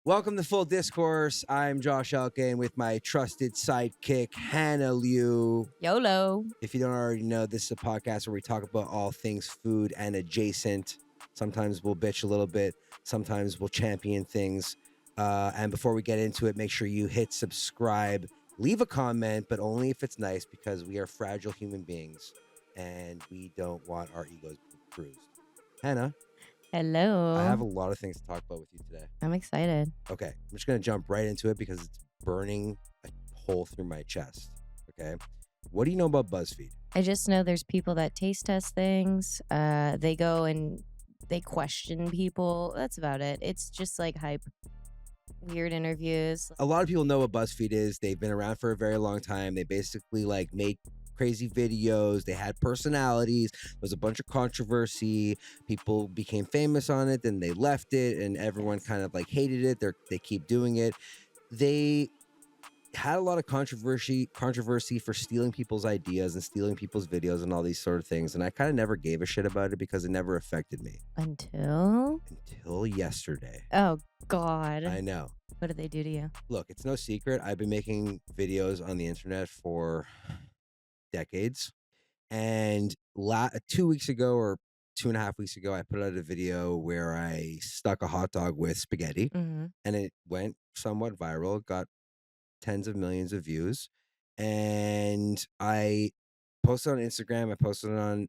Welcome to Full Discourse. I'm Josh Elkin with my trusted sidekick, Hana Liu. YOLO. If you don't already know, this is a podcast where we talk about all things food and adjacent. Sometimes we'll bitch a little bit. Sometimes we'll champion things. And before we get into it, make sure you hit subscribe. Leave a comment, but only if it's nice, because we are fragile human beings and we don't want our egos bruised. Hannah, Hello. I have a lot of things to talk about with you today. I'm excited. Okay, I'm just gonna jump right into it because it's burning a hole through my chest. Okay, what do you know about Buzzfeed? I just know there's people that taste test things. They go and they question people. That's about it. It's just like hype, weird interviews. A lot of people know what Buzzfeed is. They've been around for a very long time. They basically like make crazy videos. They had personalities. There was a bunch of controversy. People became famous on it. Then they left it, and everyone kind of like hated it. They keep doing it. They had a lot of controversy for stealing people's ideas and stealing people's videos and all these sort of things. And I kind of never gave a shit about it because it never affected me Until yesterday. Oh God. I know. What did they do to you? Look, it's no secret. I've been making videos on the internet for decades. And 2 weeks ago or 2.5 weeks ago, I put out a video where I stuck a hot dog with spaghetti, Mm-hmm. and it went somewhat viral, got tens of millions of views. And I posted on Instagram, I posted on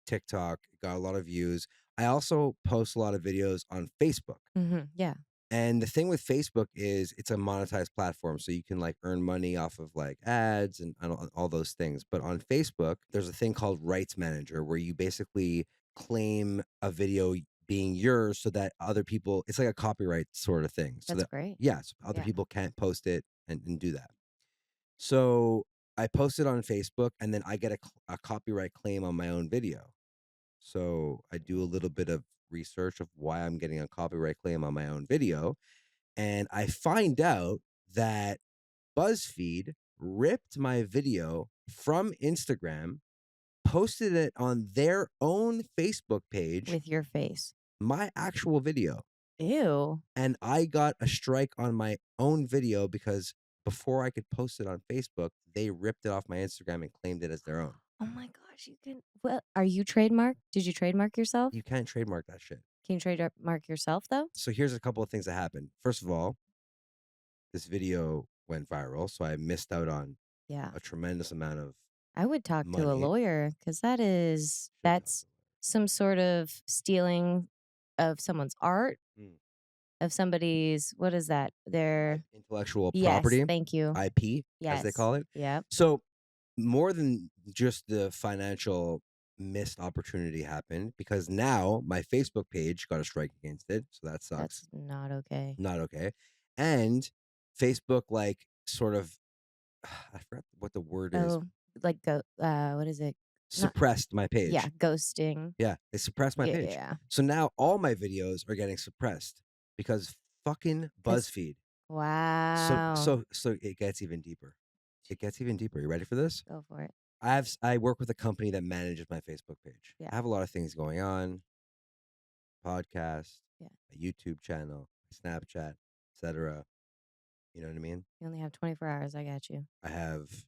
TikTok, got a lot of views. I also post a lot of videos on Facebook. Mm-hmm. Yeah. And the thing with Facebook is it's a monetized platform, so you can like earn money off of like ads and all those things. But on Facebook, there's a thing called Rights Manager where you basically claim a video being yours so that other people, it's like a copyright sort of thing. So That's that, great. yes, other Yeah. people can't post it and do that. So I post it on Facebook, and then I get a copyright claim on my own video. So I do a little bit of research of why I'm getting a copyright claim on my own video. And I find out that BuzzFeed ripped my video from Instagram, posted it on their own Facebook page, With your face. my actual video. Ew. And I got a strike on my own video because before I could post it on Facebook, they ripped it off my Instagram and claimed it as their own. Oh my gosh, you can. Well, are you trademarked? Did you trademark yourself? You can't trademark that shit. Can you trademark yourself though? So here's a couple of things that happened. First of all, this video went viral, so I missed out on Yeah. a tremendous amount of I would talk to a money. lawyer because that's some sort of stealing of someone's art, of somebody's, what is that? Their intellectual Yes, property, thank you. IP, as they Yes. call it. Yeah. So more than just the financial missed opportunity happened, because now my Facebook page got a strike against it. So that sucks. That's not okay. Not okay. And Facebook, like, sort of, I forgot what the word is, Oh, like what is it? suppressed my page. Yeah, ghosting. Yeah, they suppressed my page. Yeah. So now all my videos are getting suppressed because fucking BuzzFeed. Wow. So it gets even deeper. It gets even deeper. You ready for this? Go for it. I work with a company that manages my Facebook page. Yeah. I have a lot of things going on. Podcast, Yeah. a YouTube channel, Snapchat, etc. You know what I mean? You only have 24 hours. I got you. I have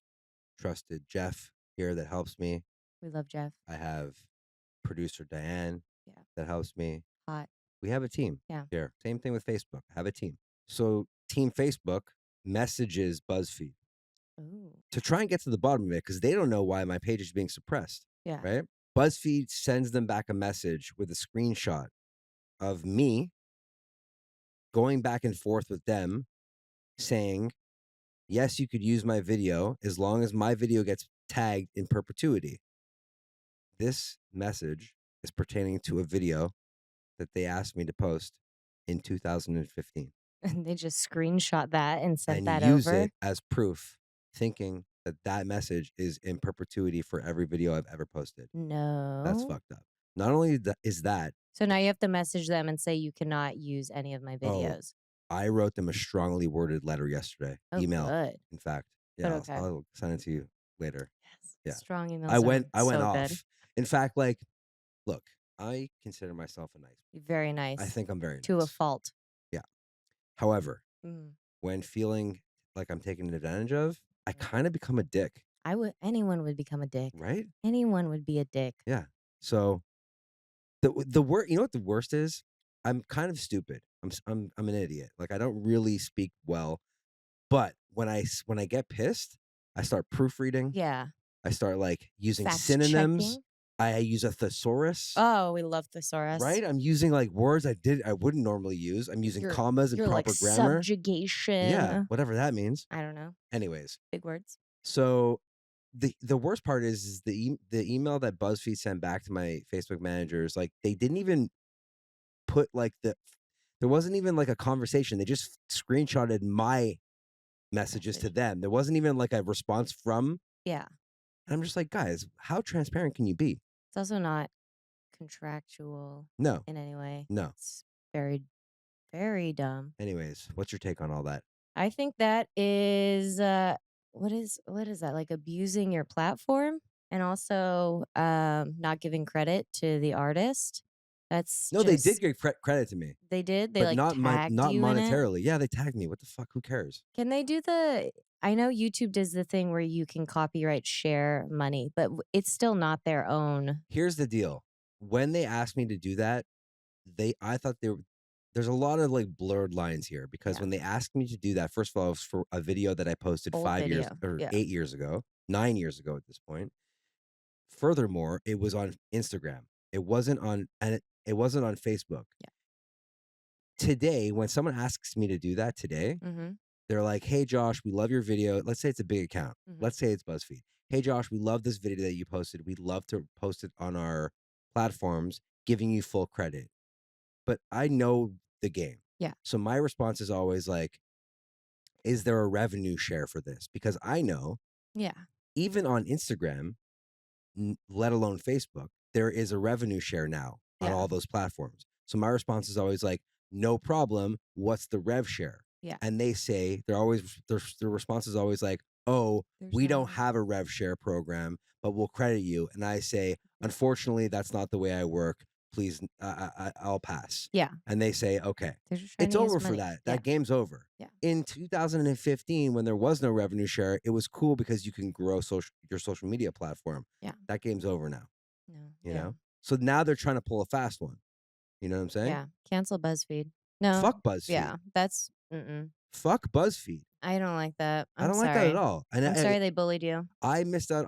trusted Jeff here that helps me. We love Jeff. I have producer Diane that helps me. Hot. We have a team. Yeah. Here. Same thing with Facebook. I have a team. So Team Facebook messages BuzzFeed to try and get to the bottom of it, because they don't know why my page is being suppressed. Yeah. Right? BuzzFeed sends them back a message with a screenshot of me going back and forth with them saying, yes, you could use my video as long as my video gets tagged in perpetuity. This message is pertaining to a video that they asked me to post in 2015. And they just screenshot that and sent and that use over. it as proof, thinking that that message is in perpetuity for every video I've ever posted. No. That's fucked up. Not only is that, So now you have to message them and say you cannot use any of my oh, videos. I wrote them a strongly worded letter yesterday. Oh, email, good. in fact. But Yeah, okay. I'll send it to you later. Yes. Yeah. Strong emails. I went so off. Good. In fact, like, look, I consider myself a nice. Very nice. I think I'm very nice. To a fault. Yeah. However, Mm, when feeling like I'm taken advantage of, I right. kind of become a dick, Anyone would become a dick. right? Anyone would be a dick. Yeah. So the worst, you know what the worst is? I'm kind of stupid. I'm an idiot. Like I don't really speak well, but when I get pissed, I start proofreading. Yeah. I start like using Fact synonyms. checking. I use a thesaurus. Oh, we love thesaurus. Right? I'm using like words I wouldn't normally use. I'm using Your commas and your like proper grammar. Yeah, subjugation. whatever that means. I don't know. Anyways, Big words. so the worst part is the email that BuzzFeed sent back to my Facebook managers. Like they didn't even put like there wasn't even like a conversation. They just screenshotted my messages to Message. them. There wasn't even like a response from. Yeah. And I'm just like, guys, how transparent can you be? It's also not contractual No, in any way. no. It's very, very dumb. Anyways, what's your take on all that? I think that is what is that? Like abusing your platform and also not giving credit to the artist. That's No, they did just give credit to me, they did. They but like tagged not you in it. monetarily. Yeah, they tagged me. What the fuck? Who cares? Can they do the I know YouTube does the thing where you can copyright share money, but it's still not their own. Here's the deal. When they asked me to do that, I thought there's a lot of like blurred lines here because Yeah. when they asked me to do that, first of all, it was for a video that I posted Old 5 years video. or Yeah. 8 years ago, 9 years ago at this point. Furthermore, it was on Instagram. It wasn't on it wasn't on Facebook. Yeah. Today, when someone asks me to do that today, Mm-hmm. they're like, "Hey Josh, we love your video." Let's say it's a big account. Mm-hmm. Let's say it's BuzzFeed. "Hey Josh, we love this video that you posted. We'd love to post it on our platforms, giving you full credit." But I know the game. Yeah. So my response is always like, "Is there a revenue share for this?" Because I know Yeah. even on Instagram, let alone Facebook, there is a revenue share now on Yeah. all those platforms. So my response is always like, "No problem. What's the rev share?" Yeah. And they say their response is always like, "Oh, we don't have a rev share program, but we'll credit you." And I say, "Unfortunately, that's not the way I work. Please, I'll pass." Yeah. And they say, "Okay." They're just trying It's to use over for money. that. Yeah. That game's over. Yeah. In 2015, when there was no revenue share, it was cool because you can grow your social media platform. Yeah. That game's over now. No. You Yeah. know? So now they're trying to pull a fast one. You know what I'm saying? Yeah. Cancel BuzzFeed. No. Fuck BuzzFeed. Yeah. That's mm-mm. Fuck BuzzFeed. I don't like that. I I'm don't sorry. like that at all. And I'm sorry they bullied you. I missed out.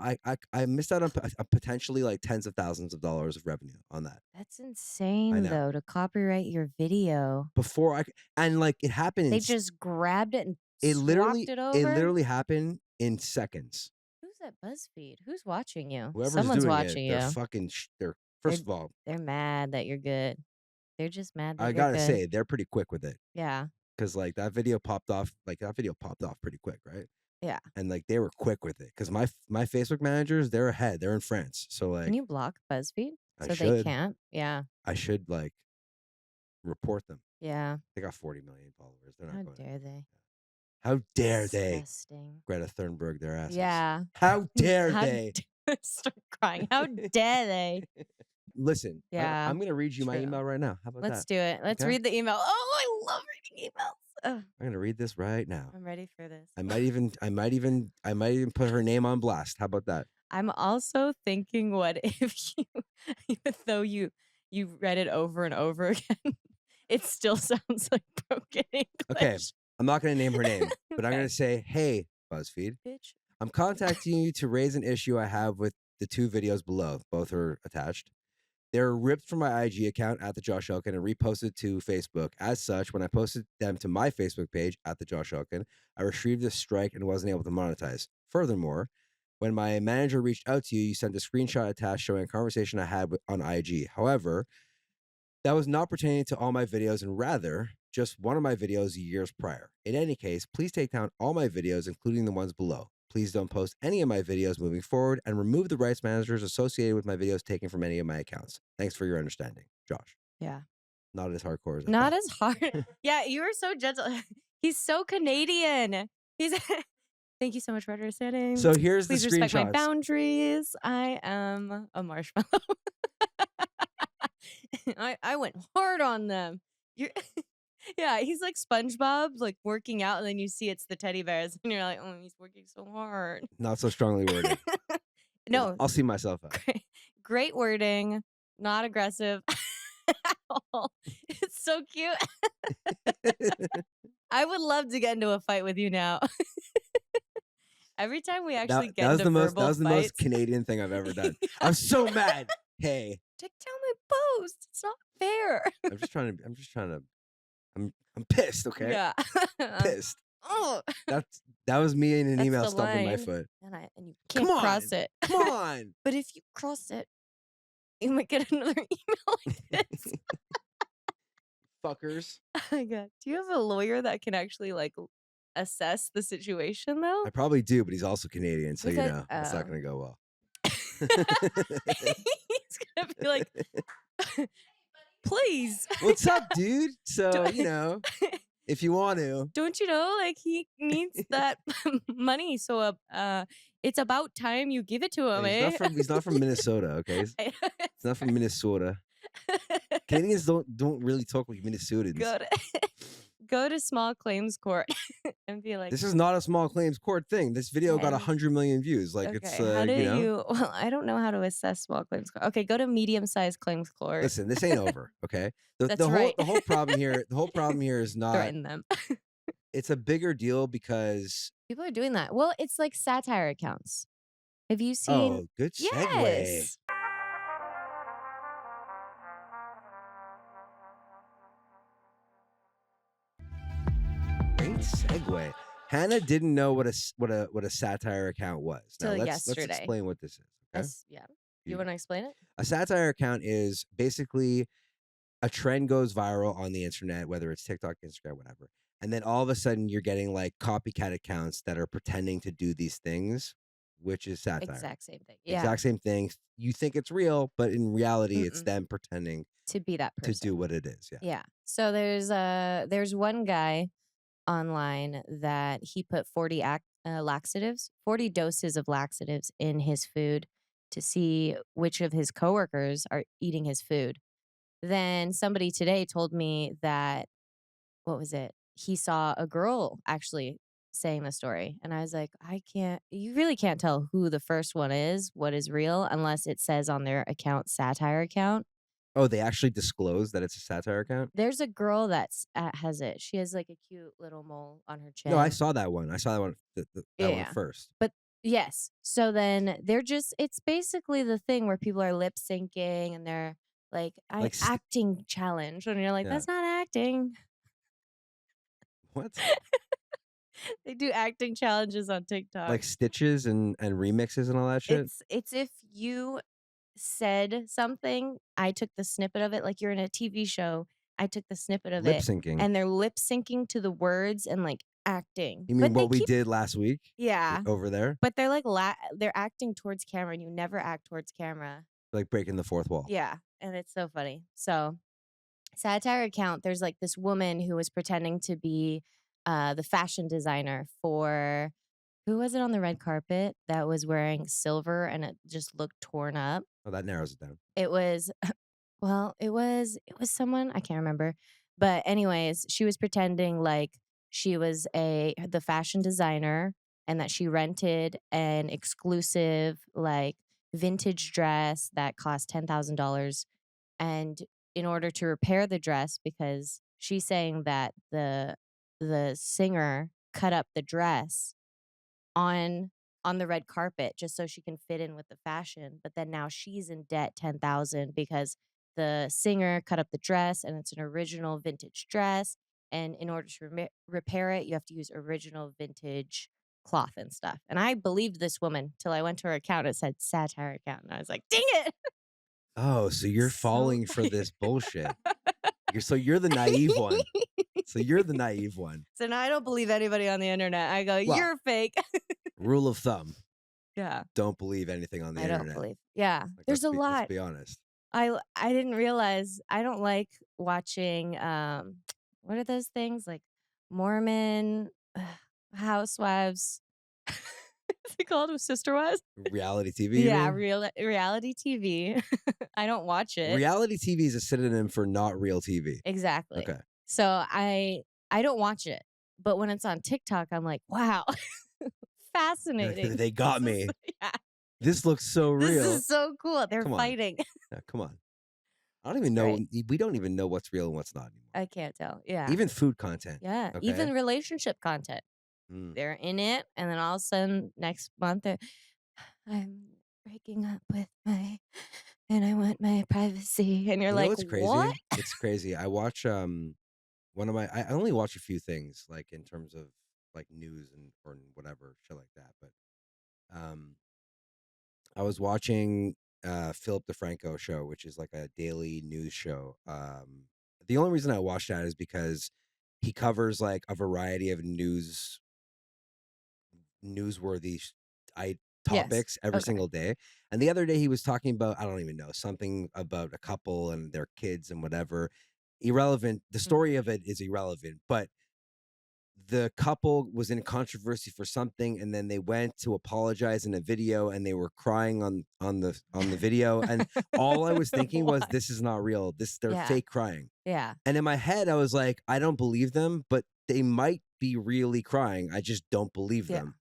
I missed out on potentially like tens of thousands of dollars of revenue on that. That's insane, know. though, to copyright your video. Before and like it happened. They just grabbed it and it swapped it over. It literally happened in seconds. Who's at BuzzFeed? Who's watching you? Whoever's Someone's doing watching it, you. they're fucking. First of all, they're mad that you're good. They're just mad that I you're gotta good. say they're pretty quick with it. Yeah. Because like that video popped off. Like that video popped off pretty quick, right? Yeah. And like they were quick with it. Because my Facebook managers, they're ahead. They're in France. So like, Can you block BuzzFeed I so should. they can't? Yeah. I should like report them. Yeah. They got 40 million followers. They're not How going. dare they? How dare they? Disgusting. Greta Thunberg their asses. Yeah. How dare How they? Start crying. How dare they? Listen. Yeah, I'm gonna read you my true. email right now. How about Let's that? do it. Let's Okay. read the email. Oh, I love reading emails. Ugh, I'm gonna read this right now. I'm ready for this. I might even put her name on blast. How about that? I'm also thinking, what if you, even though you read it over and over again, it still sounds like broken English. Okay. I'm not gonna name her name, but I'm Okay. gonna say, "Hey, BuzzFeed, Bitch. I'm contacting you to raise an issue I have with the two videos below. Both are attached. They're ripped from my IG account at the Josh Elkin and reposted to Facebook. As such, when I posted them to my Facebook page at the Josh Elkin, I received a strike and wasn't able to monetize. Furthermore, when my manager reached out to you, you sent a screenshot attached showing a conversation I had on IG. However, that was not pertaining to all my videos and rather just one of my videos years prior. In any case, please take down all my videos, including the ones below. Please don't post any of my videos moving forward and remove the rights managers associated with my videos taken from any of my accounts. Thanks for your understanding, Josh." Yeah. Not as hardcore as I Not thought. as hard. Yeah, you were so gentle. He's so Canadian. He's. Thank you so much for understanding. So here's Please the respect my screenshots. boundaries. I am a marshmallow. I went hard on them. You're Yeah, he's like SpongeBob, like working out, and then you see it's the teddy bears, and you're like, oh, he's working so hard. Not so strongly worded. No, I'll see myself out. great wording, not aggressive at all. It's so cute. I would love to get into a fight with you now. Every time we actually get into verbal that was the most fights, Canadian thing I've ever done. Yeah. I'm so mad. Hey, take down my post. It's not fair. I'm just trying to. I'm pissed. Okay, Yeah. pissed. Oh, That was me in an that's email the stomping my line. foot. And you can't Come cross on, it. come on. But if you cross it, you might get another email like this. Fuckers. Oh my God. Do you have a lawyer that can actually like assess the situation though? I probably do, but he's also Canadian, so Because it's not gonna go well. he's gonna be like, please. What's up, dude? So Don't- if you want to. Don't you know, like he needs that money, so it's about time you give it to him. Hey, he's not from Minnesota, okay? He's not from Minnesota. Canadians don't really talk like Minnesotans. Go to small claims court and be like, This is not a small claims court thing. This video got 100 million views. Like okay, it's how do you? Well, I don't know how to assess small claims court. Okay, go to medium-sized claims court. Listen, this ain't over, okay? That's right. The whole problem here is not. Threaten them. It's a bigger deal because People are doing that. Well, it's like satire accounts. Have you seen? oh, good segue. Yes. Great segue. Hannah didn't know what a satire account was. Now Till let's yesterday. explain what this is. Okay? Yeah. You want to explain it? A satire account is basically a trend goes viral on the internet, whether it's TikTok, Instagram, whatever. And then all of a sudden you're getting like copycat accounts that are pretending to do these things, which is satire. Exact same thing. Yeah. Exact same thing. You think it's real, but in reality, it's them pretending to be that person. to do what it is. Yeah. Yeah. So there's one guy online that he put 40 laxatives, 40 doses of laxatives in his food to see which of his coworkers are eating his food. Then somebody today told me that, what was it? He saw a girl actually saying the story. And I was like, you really can't tell who the first one is, what is real, unless it says on their account, satire account. Oh, they actually disclose that it's a satire account? There's a girl that's has it. She has like a cute little mole on her chin. No, I saw that one. I saw that one, one first. But yes. So then it's basically the thing where people are lip syncing and they're like acting challenge. And you're like, that's not acting. What? They do acting challenges on TikTok. Like stitches and remixes and all that shit? It's if you said something, I took the snippet of it, like you're in a TV show, I took the snippet of lip syncing. And they're lip syncing to the words and like acting. You mean what we did last week? Yeah. Over there? But they're like they're acting towards camera and you never act towards camera. Like breaking the fourth wall. Yeah. And it's so funny. So satire account, there's like this woman who was pretending to be the fashion designer for who was it on the red carpet that was wearing silver and it just looked torn up? Oh, that narrows it down. It was, well, it was someone, I can't remember. But anyways, she was pretending like she was the fashion designer and that she rented an exclusive like vintage dress that cost $10,000. And in order to repair the dress, because she's saying that the singer cut up the dress on the red carpet just so she can fit in with the fashion, but then now she's in debt 10,000 because the singer cut up the dress and it's an original vintage dress, and in order to repair it you have to use original vintage cloth and stuff. And I believed this woman till I went to her account. It said satire account and I was like, dang it. Oh, so you're falling for this bullshit. You're the naive one. So you're the naive one. So now I don't believe anybody on the internet. I go, you're fake. Rule of thumb. Yeah. Don't believe anything on the internet. I don't believe. Yeah. Like, there's a lot. Let's be honest. I didn't realize I don't like watching what are those things like Mormon housewives? What's it called? Sister Wives? Reality TV? Yeah, reality TV. I don't watch it. Reality TV is a synonym for not real TV. Exactly. Okay. So I don't watch it, but when it's on TikTok, I'm like, wow, You're like, fascinating. they This got is me. yeah, This looks so this real. is so cool. They're Come on. fighting. Yeah, come on. I don't even It's know. great. We don't even know what's real and what's not anymore. I can't tell. Yeah. Even food content. Yeah. Okay. Even relationship content. Mm. They're in it, and then all of a sudden next month I'm breaking up with my and I want my privacy. And you're You know like, what's what? crazy? It's crazy. I watch one of my I only watch a few things like in terms of like news and or whatever shit like that. But um I was watching Philip DeFranco show, which is like a daily news show. The only reason I watched that is because he covers like a variety of newsworthy I Yes. topics every Okay. single day. And the other day he was talking about I don't even know something about a couple and their kids and whatever. Irrelevant. The story Mhm. of it is irrelevant, but the couple was in controversy for something and then they went to apologize in a video and they were crying on the video and all I was thinking was What? this is not real. This they're Yeah. fake crying. Yeah. And in my head I was like I don't believe them, but they might be really crying. I just don't believe Yeah. them.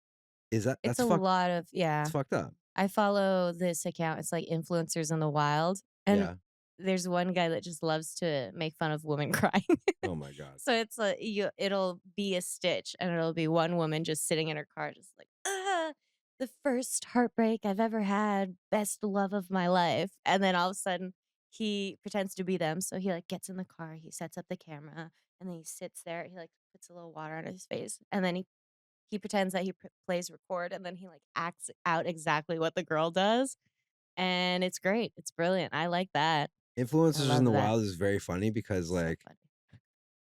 Is that It's that's a fucked lot of it's yeah. fucked up. I follow this account. It's like influencers in the wild. And Yeah. there's one guy that just loves to make fun of women crying. Oh my god. So it's a it'll be a stitch and it'll be one woman just sitting in her car just like, the first heartbreak I've ever had, best love of my life. And then all of a sudden he pretends to be them. So he like gets in the car, he sets up the camera, and then he sits there, he like puts a little water on his face, and then he pretends that he plays record, and then he like acts out exactly what the girl does, and it's great. It's brilliant. I like that. I Influencers in love the that. wild is very funny because So like funny.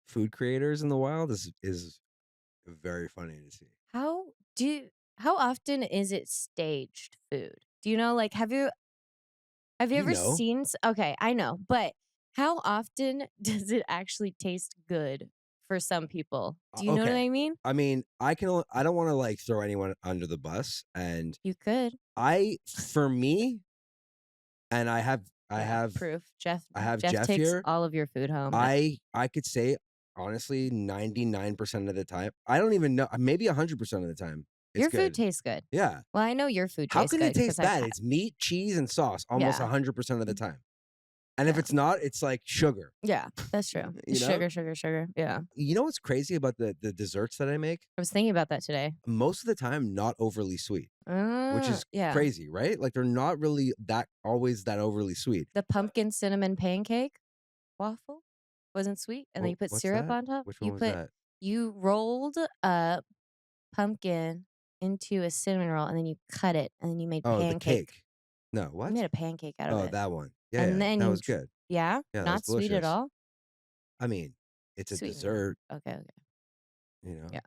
food creators in the wild is very funny to see. How do how often is it staged food? Do you know, like, have you You ever know. seen okay, I know, but how often does it actually taste good for some people? Do you know what Okay. I mean? I mean, I don't want to like throw anyone under the bus and You could. I for me and Yeah, proof. I have Jeff Jeff takes here. all of your food home. I could say honestly 99% of the time. I don't even know maybe 100% of the time it's Your food good. tastes good. Yeah. Well, I know your food How tastes can it good because taste I've bad? had It's meat, cheese and sauce almost yeah. 100% of the time. And if Yeah. it's not, it's like sugar, Yeah, that's true. you know? Sugar, sugar, sugar. Yeah. You know what's crazy about the desserts that I make? I was thinking about that today. Most of the time not overly sweet. Which is Yeah. crazy, right? Like they're not really that always that overly sweet. The pumpkin cinnamon pancake waffle wasn't sweet, and then you put What's syrup that? on top. Which one was that? You rolled a pumpkin into a cinnamon roll, and then you cut it, and then you made Oh, the pancake. cake. No, You what? made a pancake out of Oh, it, that one. Yeah, and yeah, then that was good. yeah, Yeah, that was not sweet at delicious. all. I mean, it's a Sweet enough. dessert, Okay, okay. you know. Yeah,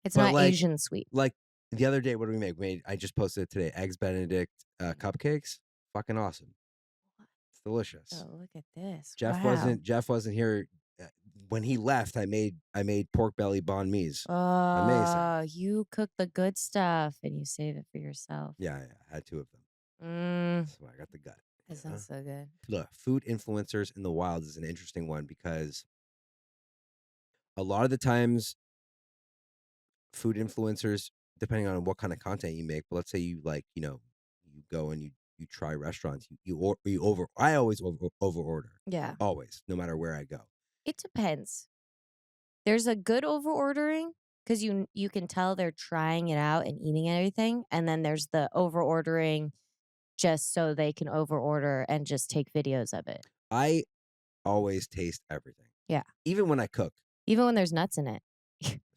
it's But not Asian sweet. like the other day, what did we make? I just posted it today. Eggs Benedict cupcakes. Fucking awesome. It's delicious. Oh, look at this! Wow. Jeff wasn't here uh, when he left. I made pork belly banh mi's. Amazing. Oh, you cook the good stuff and you save it for yourself. Yeah, yeah, I had two of them. Mm, So I got the gut. that You know? sounds so good. Look, food influencers in the wild is an interesting one because a lot of the times food influencers, depending on what kind of content you make, but let's say you like, you go and you try restaurants, you over I always over order. Yeah. Always, no matter where I go. It depends. There's a good over ordering because you can tell they're trying it out and eating everything, and then there's the over ordering just so they can over order and just take videos of it. I always taste everything. Yeah. Even when I cook. Even when there's nuts in it.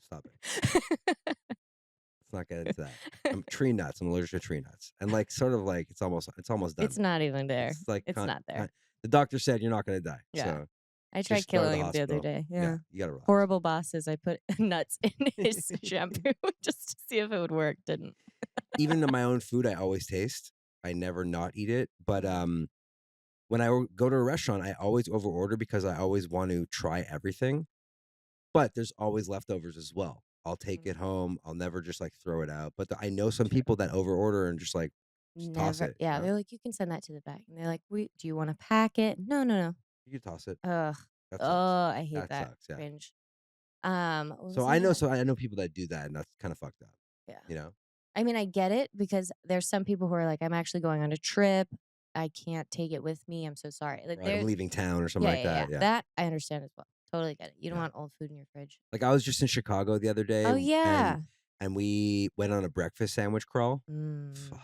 Stop it. Let's not get into that. I'm tree nuts. I'm allergic to tree nuts. And like sort of like it's almost done. It's not even there. It's like It's not there. the doctor said you're not gonna die. Yeah. So I tried just go to the killing him the other hospital. day. Yeah. You gotta relax. Horrible bosses. I put nuts in his shampoo just to see if it would work. Didn't. Even in my own food, I always taste. I never not eat it. But when I go to a restaurant, I always over order because I always want to try everything. But there's always leftovers as well. I'll take it Mhm. home. I'll never just like throw it out. But I know some True. people that over order and just like just toss Never. it. You Yeah, know, they're like, you can send that to the back, and they're like, "We do you want to pack it?" No, no, no. you can toss it. Ugh. That Oh, sucks. I hate That that. sucks. Yeah. Cringe. What So was I gonna I know people that do that, and that's kind of fucked up. Yeah. You know, I mean, I get it because there's some people who are like, "I'm actually going on a trip. I can't take it with me. I'm so sorry." Like, or like I'm there leaving town or something yeah, like yeah, yeah. that. Yeah. That I understand as well. Totally get it. You don't Yeah. want old food in your fridge. Like I was just in Chicago the other day, Oh, and yeah. we went on a breakfast sandwich crawl. Mm, Fuck,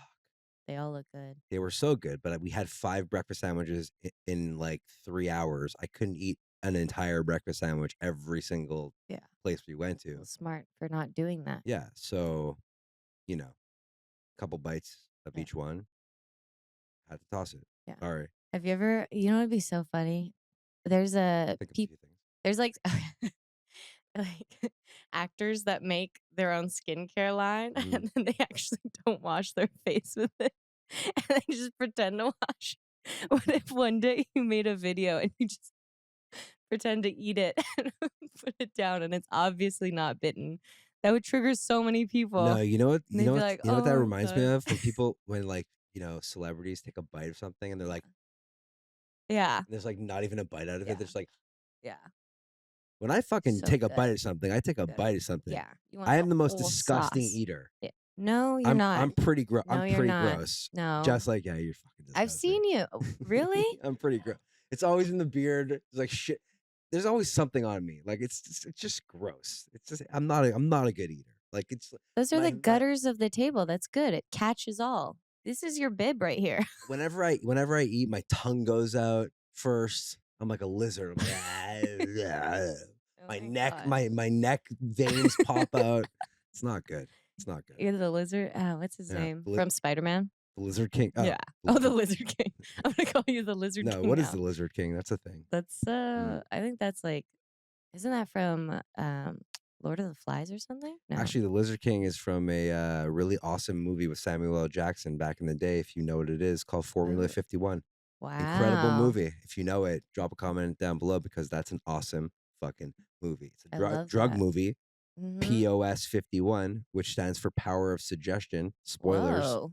they all look good. they were so good, but we had 5 breakfast sandwiches in like 3 hours. I couldn't eat an entire breakfast sandwich every single Yeah. place we went Well, to. smart for not doing that. Yeah, so couple bites of Yeah. each one, had to toss it. Yeah. Sorry, Have you ever, you know, it'd be so funny. There's a think of a peop few things. there's like like actors that make their own skincare line Mhm. and then they actually don't wash their face with it. And they just pretend to wash. What if one day you made a video and you just pretend to eat it and put it down and it's obviously not bitten? That would trigger so many No, people. you know what? And they'd be like, You know what "Oh that my reminds me god." of? When like celebrities take a bite of something and they're Yeah. like, Yeah. there's like not even a bite out of it. Yeah. There's like Yeah. when I fucking So take a bite good. of something, I take a Good. bite of something. Yeah. You want I the am the most whole disgusting sauce. eater. Yeah. No, you're not. I'm No, you're pretty not. gross. No. Just like yeah, you're fucking I've disgusting. seen you. Oh, really? I'm pretty gross. It's always in the beard. It's like shit. There's always something on me. Like it's just gross. It's just I'm not a good eater. Like it's Those are the my gutters of the table. That's good. It catches all. This is your bib right here. whenever I eat, my tongue goes out first. I'm like a lizard. I'm like, Oh my my neck, god. my neck veins pop out. It's not good. It's not good. You're the lizard. What's his Yeah, name? From Spider-Man? the Lizard King. Yeah. Oh, the Lizard King. I'm gonna call you the Lizard No, King what is now. the Lizard King? That's a thing. That's Mm. I think that's like, isn't that from Lord of the Flies or something? No. Actually, the Lizard King is from a really awesome movie with Samuel L. Jackson back in the day. If you know what it is, called Formula Oh, 51. Incredible wow. movie. If you know it, drop a comment down below because that's an awesome fucking movie. It's a I love drug that. movie. Mm-hmm. POS 51, which stands for Power of Suggestion. Spoilers. Whoa.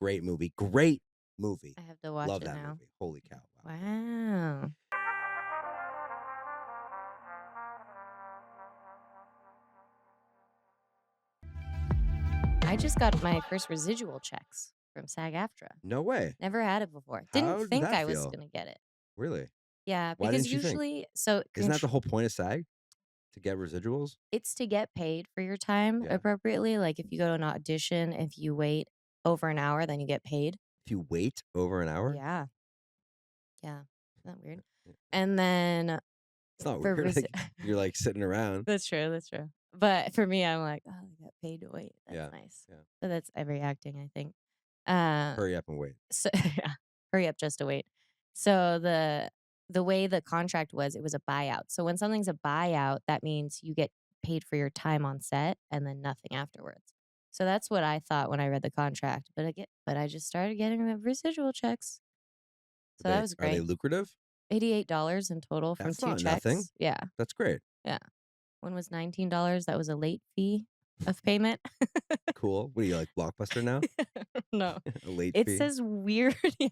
Great movie. Great movie. I have to watch Love it that now. movie. Holy cow. Wow. Wow. I just got my first residual checks from SAG-AFTRA. No way. Never had it before. Didn't How did think that I was feel? gonna get it. Really? Yeah, Why because didn't you think? usually, so Isn't that the whole point of SAG? To get residuals? it's to get paid for your time Yeah. appropriately. Like if you go to an audition, if you wait over an hour, then you get paid. If you wait over an hour? Yeah, yeah, isn't that weird? Yeah. And then It's not for weird. Like, you're like sitting around. that's true, that's true. But for me, I'm like, oh, I got paid to wait. That's Yeah. nice. Yeah. But that's every acting, I think. Uh, Hurry up and wait. so yeah, hurry up just to wait. So the way the contract was, it was a buyout. So when something's a buyout, that means you get paid for your time on set and then nothing afterwards. So that's what I thought when I read the contract. But I just started getting the residual checks. So that was Are they great. lucrative? $88 in total from That's 2 not checks. nothing. Yeah. That's great. Yeah. One was $19. That was a late fee of payment. Cool. What are you like Blockbuster now? No. A late It fee? says weird, yeah,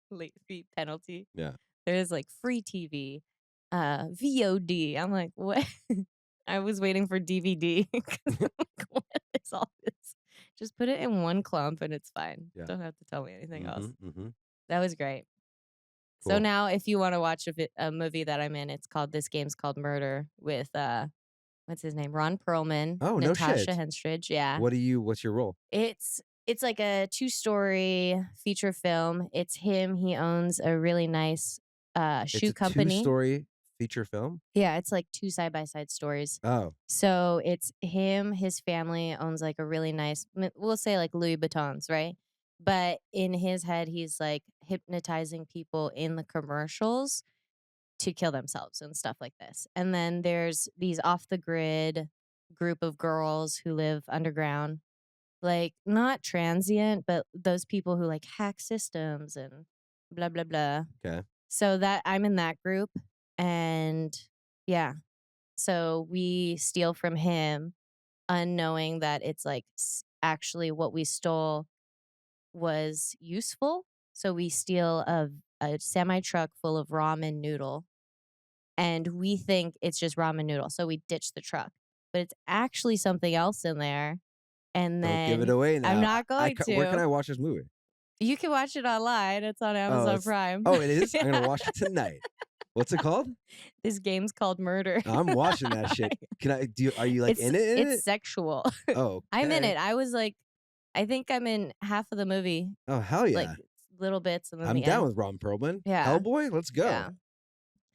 late fee penalty. Yeah. There's like free TV, VOD. I'm like, what? I was waiting for DVD. 'Cause I'm like, what is all this? Just put it in one clump and it's fine. Yeah. Don't have to tell me anything else. Mm-hmm. That was great. So Cool. now, if you want to watch a movie that I'm in, it's called This Game's Called Murder with what's his name? Ron Perlman, Oh, no Natasha shit. Henstridge. Yeah. What's your role? It's like a 2-story feature film. It's him. He owns a really nice It's shoe a company. 2-story feature film? Yeah, it's like 2 side-by-side stories. Oh. So it's him, his family owns like a really nice, we'll say like Louis Vuittons, right? But in his head, he's like hypnotizing people in the commercials to kill themselves and stuff like this. And then there's these off the grid group of girls who live underground, like not transient, but those people who like hack systems and blah, blah, blah. Okay. So that I'm in that group. And yeah, so we steal from him, unknowing that it's like actually what we stole was useful. So we steal a semi truck full of ramen noodle and we think it's just ramen noodle, so we ditch the truck. But it's actually something else in there. And Don't give it then away I'm now. not going Where can to. I watch this movie? You can watch it online. It's on Oh, Amazon Prime. it is. I'm gonna Yeah. watch it tonight. What's it called? This game's called Murder. I'm watching that shit. Can I? Are you like It's in it? it's sexual. Oh, I'm in okay. it. I was like, I think I'm in half of the movie, Oh, hell like yeah! little bits, and then I'm the down end. with Ron Perlman. Yeah, Hellboy, let's go. yeah.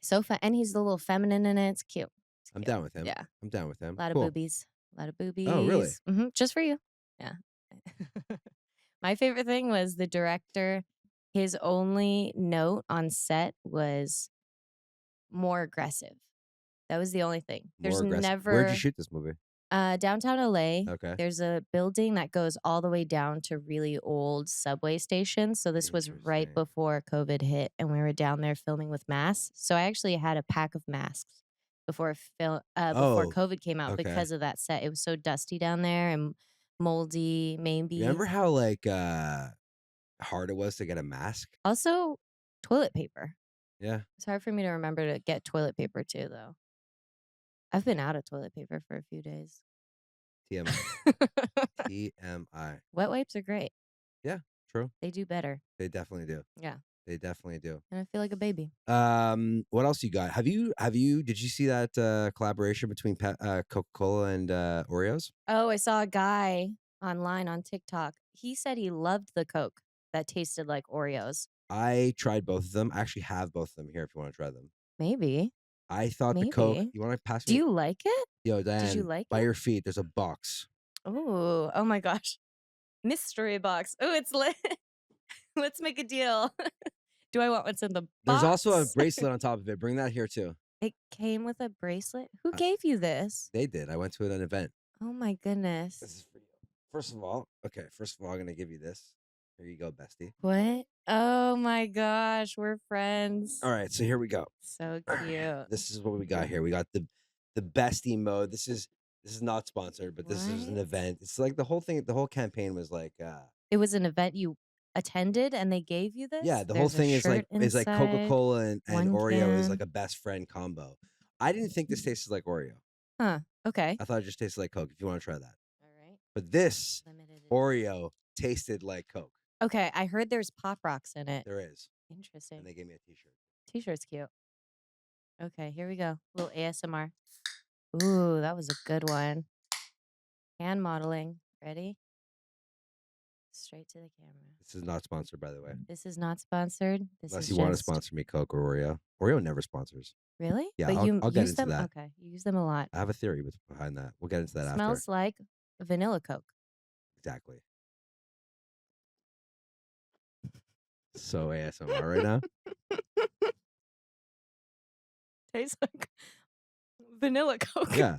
So fun, and he's a little feminine in it. It's cute. It's I'm cute. down with him. Yeah, I'm down with him. a lot of Cool. boobies. A lot of Oh, really? boobies. Just for you. Yeah. My favorite thing was the director. His only note on set was more aggressive. That was the only thing. More There's aggressive. Where'd you never shoot this movie? downtown LA. Okay. There's a building that goes all the way down to really old subway stations. So this was right Interesting. before COVID hit, and we were down there filming with masks. So I actually had a pack of masks before before Oh, COVID came out okay. because of that set. It was so dusty down there and moldy, maybe. Remember how like hard it was to get a mask? Also, toilet paper. Yeah. It's hard for me to remember to get toilet paper too, though. I've been out of toilet paper for a few days. TMI. TMI. Wet wipes are great. Yeah, true. They do better. They definitely do. Yeah. They definitely do. And I feel like a baby. What else you got? Did you see that collaboration between Coca-Cola and Oreos? Oh, I saw a guy online on TikTok. He said he loved the Coke that tasted like Oreos. I tried both of them. I actually have both of them here if you want to try them. Maybe. I thought the Coke. Maybe. You want to pass Do me? you like it? Yo, Diane, Did you like by it? your feet, there's a box. Oh my gosh. Mystery box. Oh, it's lit. Let's make a deal. Do I want what's in the box? There's also a bracelet on top of it. Bring that here too. It came with a bracelet? Who gave you this? They did. I went to an event. Oh my goodness. This is for you. First of all, I'm gonna give you this. Here you go, bestie. What? Oh my gosh, we're friends. All right, so here we go. So cute. This is what we got here. We got the bestie mode. This is not sponsored, but this is an What? event. It's like the whole thing. The whole campaign was like. It was an event you attended and they gave you this? Yeah, the whole There's a thing is like shirt Coca-Cola and one Oreo is like can. a best friend combo. I didn't think this tasted like Oreo. Huh. Okay. I thought it just tasted like Coke. If you want to try that, All right. but this Limited edition. Oreo tasted like Coke. Okay, I heard there's Pop Rocks in it. There is, Interesting. and they gave me a T-shirt. T-shirt's cute. Okay, here we go. A little ASMR. Ooh, that was a good one. Hand modeling. Ready? Straight to the camera. This is not sponsored, by the way. This is not sponsored. This Unless is you want to just sponsor me, Coke or Oreo. Oreo never sponsors. Really? Yeah, But I'll you get use into them? that. Okay, you use them a lot. I have a theory behind that. We'll get into that Smells after. like vanilla Coke. Exactly. So ASMR right now. Tastes like vanilla Coke. Yeah,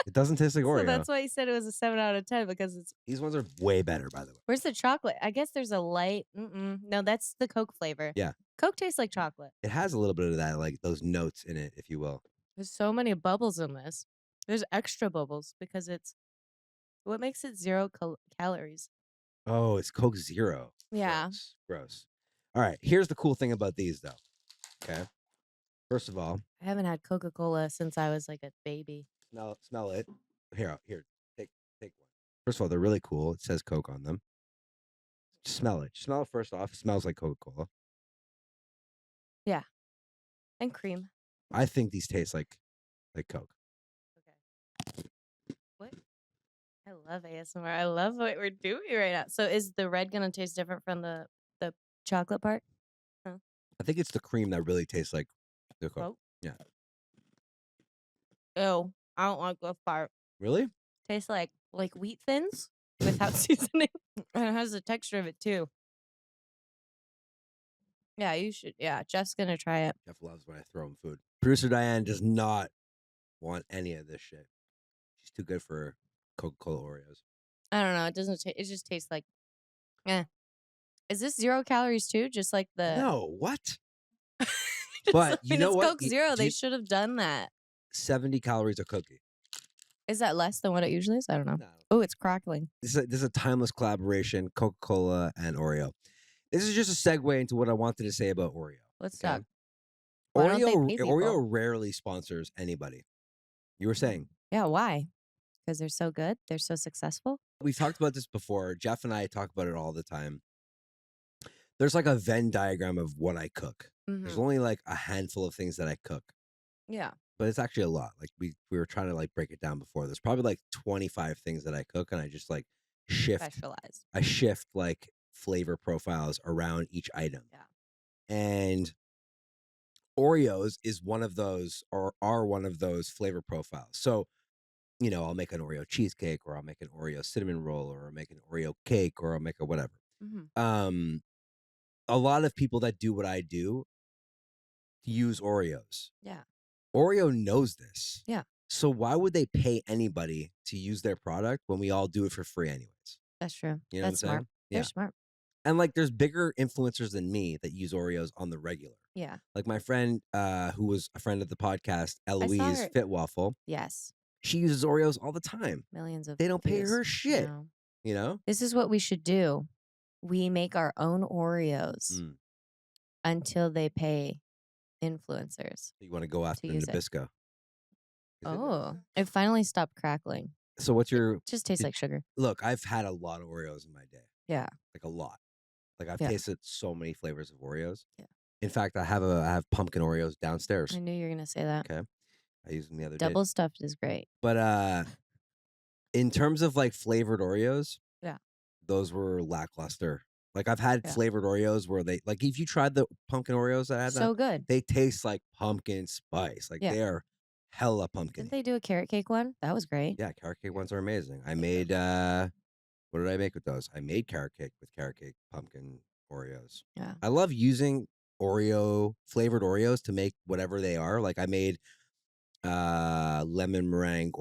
it doesn't taste like Oreo. So that's why he said it was a 7 out of 10 because it's. These ones are way better, by the way. Where's the chocolate? I guess there's a light. No, that's the Coke flavor. Yeah. Coke tastes like chocolate. It has a little bit of that, like those notes in it, if you will. There's so many bubbles in this. There's extra bubbles because it's. What makes it 0 calories? Oh, it's Coke Zero. Yeah. Gross. All right. Here's the cool thing about these, though. Okay. First of all, I haven't had Coca-Cola since I was like a baby. smell it. Here, take one. First of all, they're really cool. It says Coke on them. Smell it. Smell it first off. It smells like Coca-Cola. Yeah. And cream. I think these taste like Coke. Okay. What? I love ASMR. I love what we're doing right now. So is the red gonna taste different from the chocolate part? I think it's the cream that really tastes like the Coke. Coke? Yeah. Ew. I don't like this part. Really? Tastes like wheat thins without seasoning. And it has the texture of it too. Yeah, you should. Yeah, Jeff's gonna try it. Jeff loves when I throw him food. Producer Diane does not want any of this shit. She's too good for Coca-Cola Oreos. I don't know. It doesn't. It just tastes like. Eh. Is this 0 calories too? Just like the. No, what? Just, But you know it's what? Coke Zero. They should have done that. 70 calories a cookie. Is that less than what it usually is? I don't know. No. Oh, it's crackling. This is a timeless collaboration, Coca-Cola and Oreo. This is just a segue into what I wanted to say about Oreo. Let's okay? talk. Why don't they pay people? Oreo rarely sponsors anybody. You were saying. Yeah, why? Because they're so good. They're so successful. We've talked about this before. Jeff and I talk about it all the time. There's like a Venn diagram of what I cook. There's only like a handful of things that I cook. Yeah. But it's actually a lot. Like we were trying to like break it down before. There's probably like 25 things that I cook, and I just like shift. Specialized. I shift like flavor profiles around each item. Yeah. And Oreos is one of those, or are one of those flavor profiles. So, you know, I'll make an Oreo cheesecake, or I'll make an Oreo cinnamon roll, or I'll make an Oreo cake, or I'll make a whatever. A lot of people that do what I do use Oreos. Yeah. Oreo knows this. Yeah. So why would they pay anybody to use their product when we all do it for free anyways? That's true. You know That's what I'm saying? smart. They're smart. And like there's bigger influencers than me that use Oreos on the regular. Yeah. Like my friend who was a friend of the podcast, Eloise her. Fitwaffle. Yes. She uses Oreos all the time. Millions of They don't pay views. her shit. No. You know? This is what we should do. We make our own Oreos until they pay influencers. You want to go after use it. Nabisco. Oh, it finally stopped crackling. So what's your... It just tastes like sugar. Look, I've had a lot of Oreos in my day. Yeah. Like a lot. Like I've tasted so many flavors of Oreos. Yeah. In fact, I have pumpkin Oreos downstairs. I knew you were gonna say that. Okay. I used them the other day. Double stuffed is great. But in terms of like flavored Oreos, yeah, those were lackluster. Like I've had flavored Oreos where they like if you tried the pumpkin Oreos that I had, so good. They taste like pumpkin spice. Like they are hella pumpkin. Didn't they do a carrot cake one? That was great. Yeah, carrot cake ones are amazing. I made what did I make with those? I made carrot cake with carrot cake pumpkin Oreos. Yeah. I love using Oreo flavored Oreos to make whatever they are. Like I made lemon meringue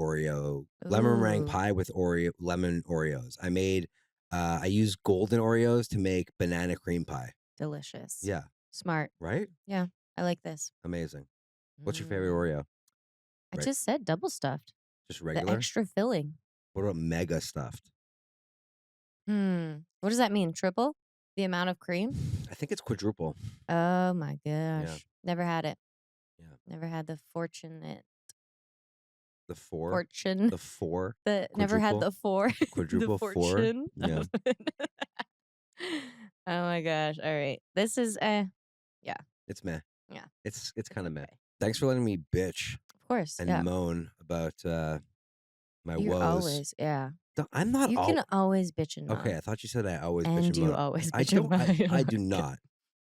pie with lemon Oreos. I made I used golden Oreos to make banana cream pie. Delicious. Yeah. Smart. Right? Yeah. I like this. Amazing. What's your favorite Oreo? I just said double stuffed. Just regular? The extra filling. What about mega stuffed? What does that mean? Triple? The amount of cream? I think it's quadruple. Oh my gosh. Yeah. Never had it. Yeah. Never had the fortunate. The four? Fortune. The four? Never had the four. Quadruple the fortune? Yeah. Oh my gosh. All right. This is yeah. It's meh. Yeah. It's kind of meh. Thanks for letting me bitch. Of course. And moan about my You're woes. Always, yeah. I'm not. You can always bitch and moan. Okay, I thought you said I always and bitch and moan. you always bitch and moan. I do not.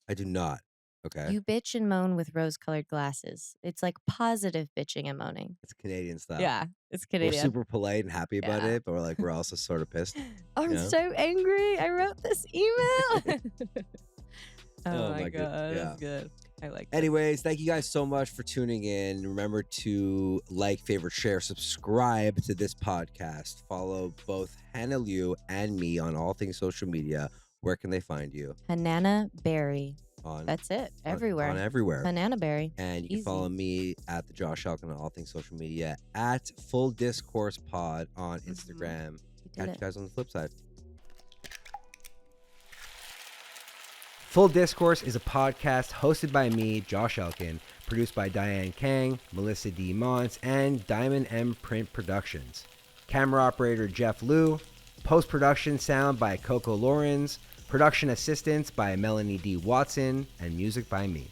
I do not. Okay. You bitch and moan with rose-colored glasses. It's like positive bitching and moaning. It's Canadian style. Yeah, it's Canadian. We're super polite and happy about it, but we're also sort of pissed. I'm so angry. I wrote this email. Oh my god, yeah. that's good. I like that. Anyways, thank you guys so much for tuning in. Remember to like, favorite, share, subscribe to this podcast. Follow both Hana Liu and me on all things social media. Where can they find you? Hanana Berry. On That's it. Everywhere. On everywhere. Hanana Berry. And you can follow me at the Josh Elkin on all things social media at Full Discourse Pod on Instagram. Catch you guys on the flip side. Full Discourse is a podcast hosted by me, Josh Elkin, produced by Diane Kang, Melissa D. Mons, and Diamond M Print Productions. Camera operator Jeff Liu, post-production sound by Coco Lawrence, production assistance by Melanie D. Watson, and music by me.